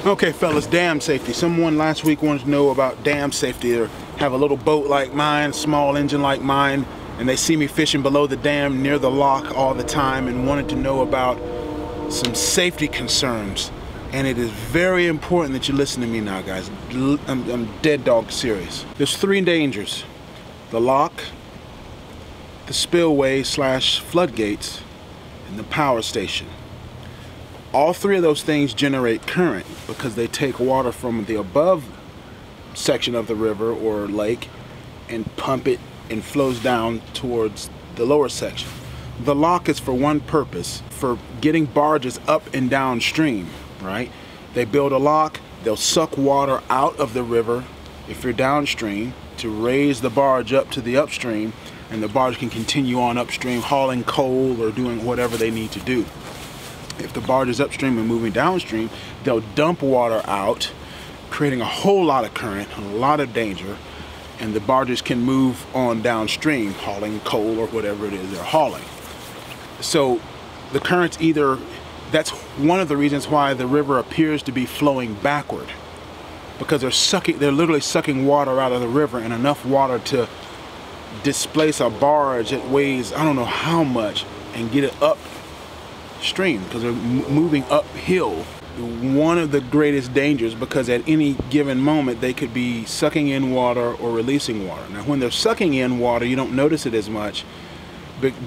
Okay, fellas, dam safety. Someone last week wanted to know about dam safety. They have a little boat like mine, small engine like mine, and they see me fishing below the dam near the lock all the time and wanted to know about some safety concerns. And it is very important that you listen to me now, guys. I'm dead dog serious. There's 3 dangers: the lock, the spillway / floodgates, and the power station. All 3 of those things generate current because they take water from the above section of the river or lake and pump it and flows down towards the lower section. The lock is for one purpose, for getting barges up and downstream, right? They build a lock, they'll suck water out of the river if you're downstream to raise the barge up to the upstream, and the barge can continue on upstream hauling coal or doing whatever they need to do. If the barge is upstream and moving downstream, they'll dump water out, creating a whole lot of current, a lot of danger, and the barges can move on downstream, hauling coal or whatever it is they're hauling. So the current's that's one of the reasons why the river appears to be flowing backward, because they're literally sucking water out of the river, and enough water to displace a barge that weighs I don't know how much and get it upstream, because they're moving uphill. One of the greatest dangers, because at any given moment they could be sucking in water or releasing water. Now when they're sucking in water, you don't notice it as much,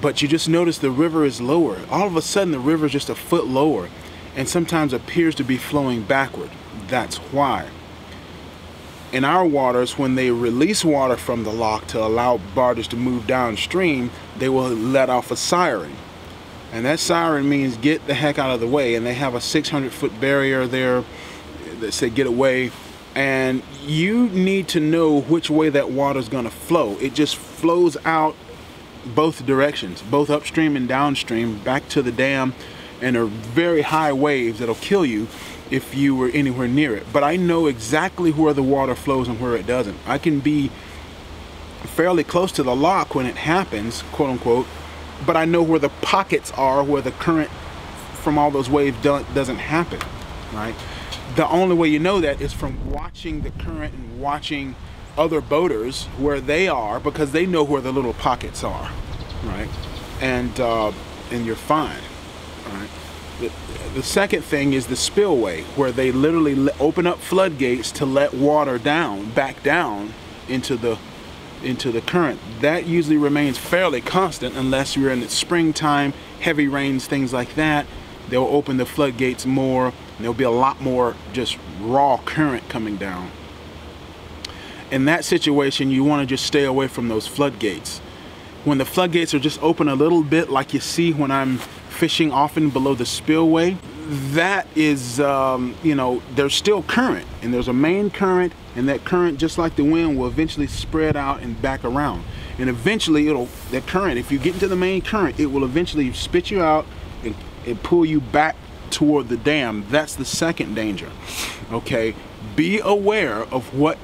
but you just notice the river is lower. All of a sudden the river is just a foot lower and sometimes appears to be flowing backward. That's why. In our waters, when they release water from the lock to allow barges to move downstream, they will let off a siren. And that siren means get the heck out of the way. And they have a 600-foot barrier there that say get away. And you need to know which way that water is going to flow. It just flows out both directions, both upstream and downstream, back to the dam, and are very high waves that'll kill you if you were anywhere near it. But I know exactly where the water flows and where it doesn't. I can be fairly close to the lock when it happens, quote unquote, but I know where the pockets are where the current from all those waves doesn't happen, right? The only way you know that is from watching the current and watching other boaters where they are, because they know where the little pockets are, right? And you're fine, right? The second thing is the spillway, where they literally open up floodgates to let water back down into the current. That usually remains fairly constant unless you're in the springtime, heavy rains, things like that. They'll open the floodgates more, and there'll be a lot more just raw current coming down. In that situation, you want to just stay away from those floodgates. When the floodgates are just open a little bit, like you see when I'm fishing often below the spillway, that is, you know, there's still current, and there's a main current, and that current, just like the wind, will eventually spread out and back around. And eventually that current, if you get into the main current, it will eventually spit you out and pull you back toward the dam. That's the second danger. Okay, be aware of what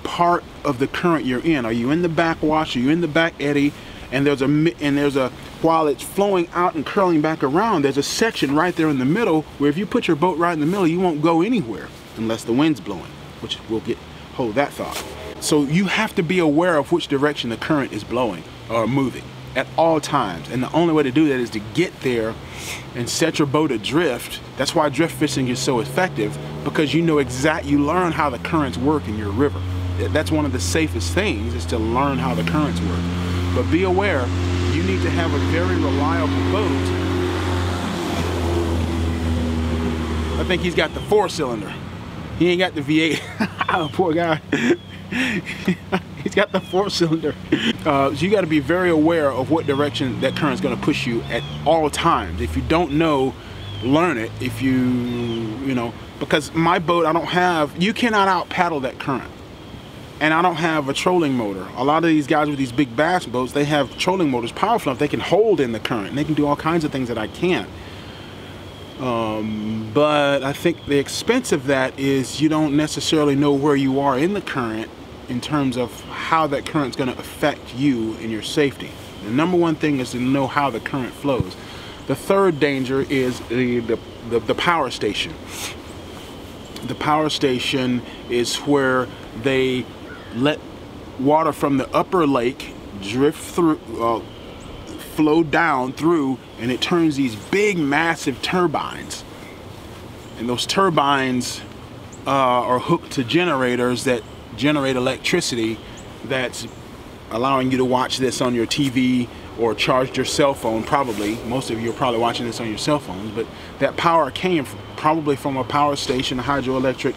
part of the current you're in. Are you in the backwash? Are you in the back eddy? And there's a while it's flowing out and curling back around, there's a section right there in the middle where if you put your boat right in the middle, you won't go anywhere unless the wind's blowing, which we'll hold that thought. So you have to be aware of which direction the current is blowing or moving at all times. And the only way to do that is to get there and set your boat adrift. That's why drift fishing is so effective, because you learn how the currents work in your river. That's one of the safest things, is to learn how the currents work. But be aware, you need to have a very reliable boat. I think he's got the 4-cylinder. He ain't got the V8. Oh, poor guy. He's got the 4-cylinder. So you got to be very aware of what direction that current's going to push you at all times. If you don't know, learn it. If you know, because my boat, you cannot out paddle that current. And I don't have a trolling motor. A lot of these guys with these big bass boats, they have trolling motors, powerful enough, they can hold in the current, and they can do all kinds of things that I can't. But I think the expense of that is you don't necessarily know where you are in the current in terms of how that current's going to affect you and your safety. The number one thing is to know how the current flows. The third danger is the power station. The power station is where they let water from the upper lake drift through, flow down through, and it turns these big massive turbines, and those turbines are hooked to generators that generate electricity that's allowing you to watch this on your TV or charge your cell phone. Probably most of you are probably watching this on your cell phones, but that power came probably from a power station, a hydroelectric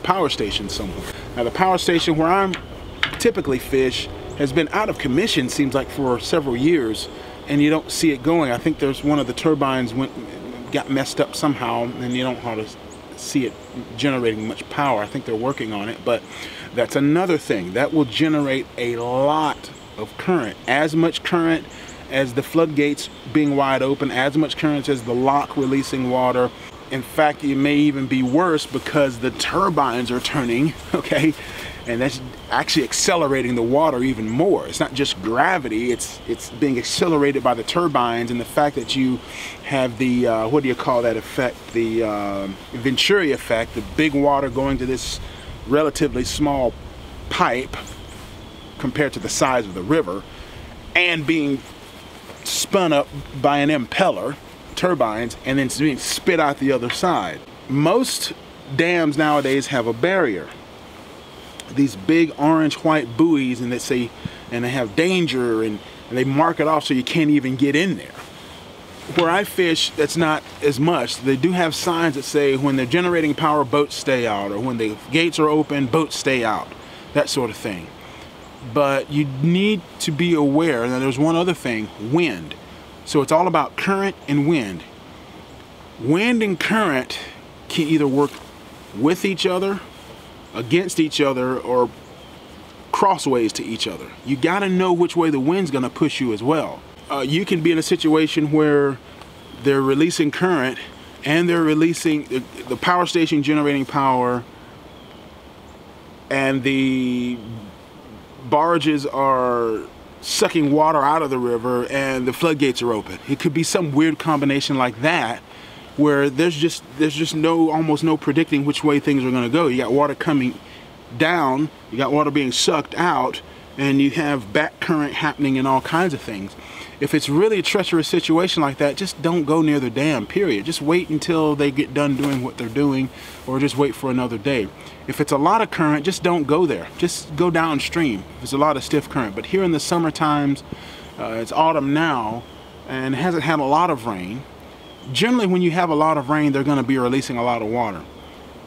power station somewhere. Now the power station where I'm typically fish has been out of commission, seems like, for several years, and you don't see it going. I think there's one of the turbines got messed up somehow, and you don't know how to see it generating much power. I think they're working on it, but that's another thing that will generate a lot of current, as much current as the floodgates being wide open, as much current as the lock releasing water. In fact, it may even be worse because the turbines are turning, okay, and that's actually accelerating the water even more. It's not just gravity, it's being accelerated by the turbines, and the fact that you have the what do you call that effect, the Venturi effect, the big water going to this relatively small pipe compared to the size of the river, and being spun up by an impeller, turbines, and then being spit out the other side. Most dams nowadays have a barrier, these big orange-white buoys, and they have danger, and they mark it off so you can't even get in there. Where I fish, that's not as much. They do have signs that say when they're generating power, boats stay out, or when the gates are open, boats stay out, that sort of thing. But you need to be aware. Now there's one other thing, wind. So it's all about current and wind. Wind and current can either work with each other, against each other, or crossways to each other. You got to know which way the wind's going to push you as well. You can be in a situation where they're releasing current and they're releasing the power station generating power, and the barges are sucking water out of the river and the floodgates are open. It could be some weird combination like that, where there's just almost no predicting which way things are going to go. You got water coming down, you got water being sucked out, and you have back current happening and all kinds of things. If it's really a treacherous situation like that, just don't go near the dam, period. Just wait until they get done doing what they're doing, or just wait for another day. If it's a lot of current, just don't go there. Just go downstream. There's a lot of stiff current. But here in the summer times, it's autumn now, and it hasn't had a lot of rain. Generally, when you have a lot of rain, they're going to be releasing a lot of water.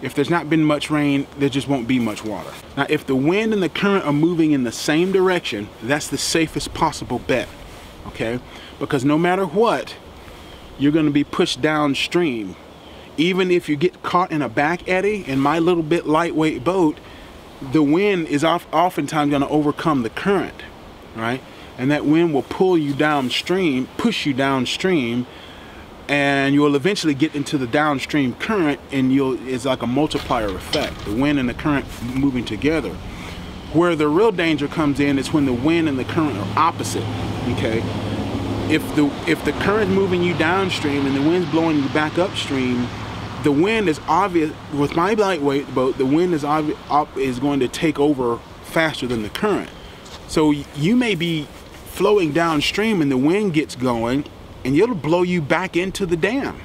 If there's not been much rain, there just won't be much water. Now, if the wind and the current are moving in the same direction, that's the safest possible bet, okay? Because no matter what, you're going to be pushed downstream. Even if you get caught in a back eddy, in my little bit lightweight boat, the wind is oftentimes going to overcome the current, right? And that wind will pull you downstream, push you downstream, and you'll eventually get into the downstream current, and it's like a multiplier effect, the wind and the current moving together. Where the real danger comes in is when the wind and the current are opposite, okay? If the current's moving you downstream and the wind's blowing you back upstream, the wind is obvious. With my lightweight boat, the wind is going to take over faster than the current. So you may be flowing downstream and the wind gets going, and it'll blow you back into the dam.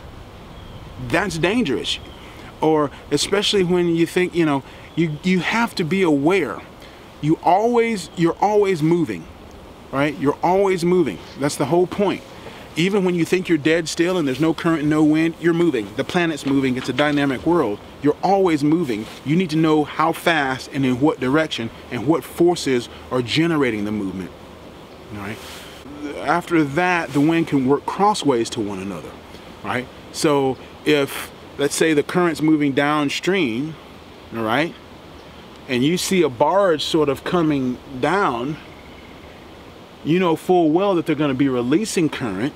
That's dangerous. Or especially when you think, you have to be aware. You're always moving, right? You're always moving. That's the whole point. Even when you think you're dead still and there's no current and no wind, you're moving. The planet's moving. It's a dynamic world. You're always moving. You need to know how fast and in what direction and what forces are generating the movement, all right? After that, the wind can work crossways to one another, right? So if, let's say, the current's moving downstream, all right, and you see a barge sort of coming down, you know full well that they're going to be releasing current,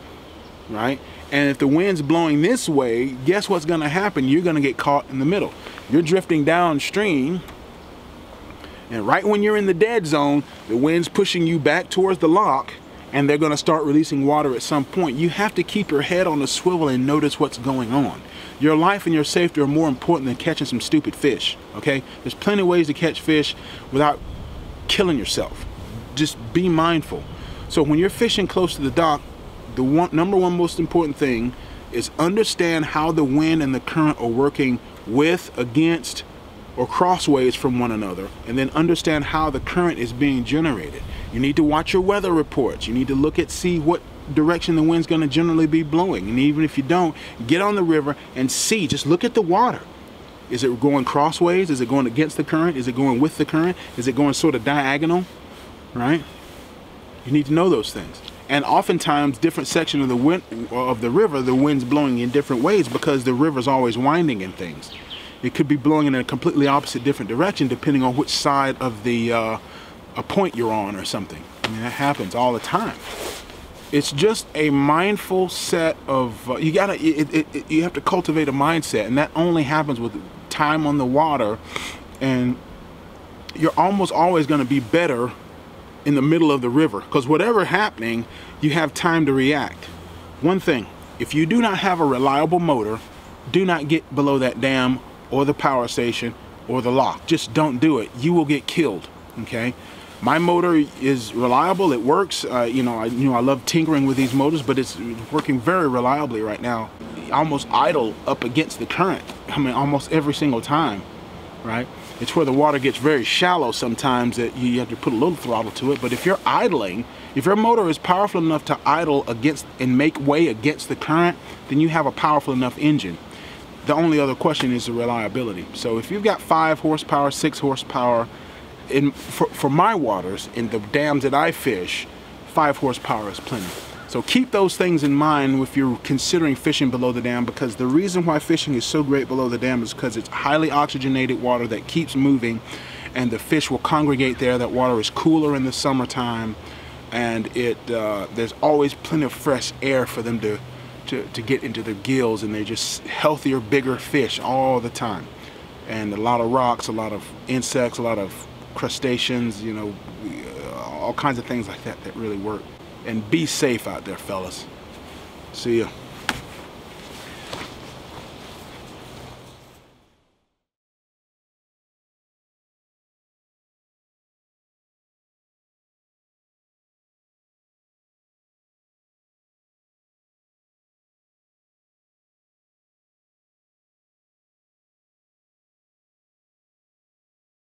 right? And if the wind's blowing this way, guess what's going to happen? You're going to get caught in the middle. You're drifting downstream, and right when you're in the dead zone, the wind's pushing you back towards the lock, and they're going to start releasing water at some point. You have to keep your head on the swivel and notice what's going on. Your life and your safety are more important than catching some stupid fish, okay? There's plenty of ways to catch fish without killing yourself. Just be mindful. So when you're fishing close to the dock, the number one most important thing is understand how the wind and the current are working with, against, or crossways from one another, and then understand how the current is being generated. You need to watch your weather reports. You need to look at, see what direction the wind's going to generally be blowing. And even if you don't, get on the river and see. Just look at the water. Is it going crossways? Is it going against the current? Is it going with the current? Is it going sort of diagonal? Right? You need to know those things. And oftentimes, different sections of the river, the wind's blowing in different ways because the river's always winding in things. It could be blowing in a completely opposite, different direction depending on which side of the a point you're on or something. I mean, that happens all the time. It's just a mindful set of you have to cultivate a mindset, and that only happens with time on the water. And you're almost always going to be better in the middle of the river, because whatever happening, you have time to react. One thing, if you do not have a reliable motor, do not get below that dam or the power station or the lock. Just don't do it. You will get killed. Okay, my motor is reliable. It works. I love tinkering with these motors, but it's working very reliably right now. Almost idle up against the current. I mean, almost every single time. Right? It's where the water gets very shallow sometimes that you have to put a little throttle to it. But if you're idling, if your motor is powerful enough to idle against and make way against the current, then you have a powerful enough engine. The only other question is the reliability. So if you've got 5 horsepower, 6 horsepower, for my waters, in the dams that I fish, 5 horsepower is plenty. So keep those things in mind if you're considering fishing below the dam, because the reason why fishing is so great below the dam is because it's highly oxygenated water that keeps moving, and the fish will congregate there. That water is cooler in the summertime, and there's always plenty of fresh air for them to get into their gills, and they're just healthier, bigger fish all the time. And a lot of rocks, a lot of insects, a lot of crustaceans, all kinds of things like that that really work. And be safe out there, fellas. See ya.